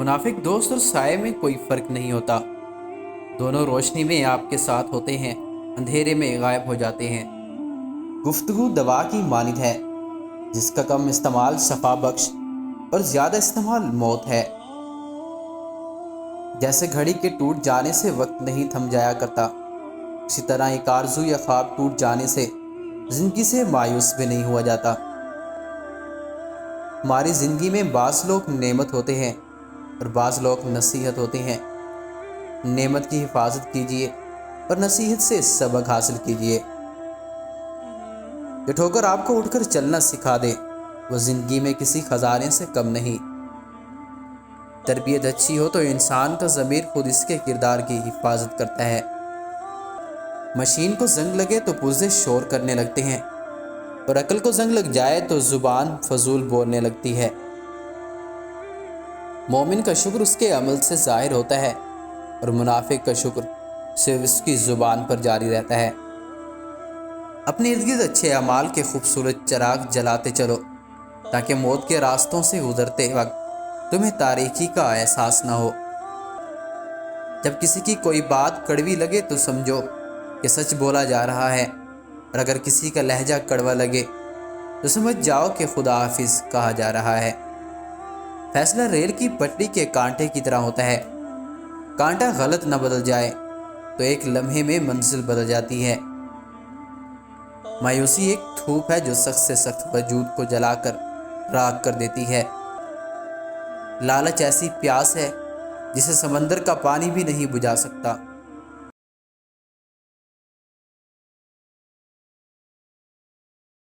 منافق دوست اور سائے میں کوئی فرق نہیں ہوتا، دونوں روشنی میں آپ کے ساتھ ہوتے ہیں، اندھیرے میں غائب ہو جاتے ہیں۔ گفتگو دوا کی مانند ہے، جس کا کم استعمال شفا بخش اور زیادہ استعمال موت ہے۔ جیسے گھڑی کے ٹوٹ جانے سے وقت نہیں تھم جایا کرتا، اسی طرح ایک آرزو یا خواب ٹوٹ جانے سے زندگی سے مایوس بھی نہیں ہوا جاتا۔ ہماری زندگی میں بعض لوگ نعمت ہوتے ہیں اور بعض لوگ نصیحت ہوتے ہیں۔ نعمت کی حفاظت کیجیے اور نصیحت سے سبق حاصل کیجیے۔ جو ٹھوکر آپ کو اٹھ کر چلنا سکھا دے، وہ زندگی میں کسی خزانے سے کم نہیں۔ تربیت اچھی ہو تو انسان کا ضمیر خود اس کے کردار کی حفاظت کرتا ہے۔ مشین کو زنگ لگے تو پرزے شور کرنے لگتے ہیں، اور عقل کو زنگ لگ جائے تو زبان فضول بولنے لگتی ہے۔ مومن کا شکر اس کے عمل سے ظاہر ہوتا ہے، اور منافق کا شکر صرف اس کی زبان پر جاری رہتا ہے۔ اپنے ارد گرد اچھے اعمال کے خوبصورت چراغ جلاتے چلو، تاکہ موت کے راستوں سے گزرتے وقت تمہیں تاریکی کا احساس نہ ہو۔ جب کسی کی کوئی بات کڑوی لگے تو سمجھو کہ سچ بولا جا رہا ہے، اور اگر کسی کا لہجہ کڑوا لگے تو سمجھ جاؤ کہ خدا حافظ کہا جا رہا ہے۔ فیصلہ ریل کی پٹری کے کانٹے کی طرح ہوتا ہے، کانٹا غلط نہ بدل جائے تو ایک لمحے میں منزل بدل جاتی ہے۔ مایوسی ایک دھوپ ہے جو سخت سے سخت وجود کو جلا کر راکھ کر دیتی ہے۔ لالچ ایسی پیاس ہے جسے سمندر کا پانی بھی نہیں بجھا سکتا۔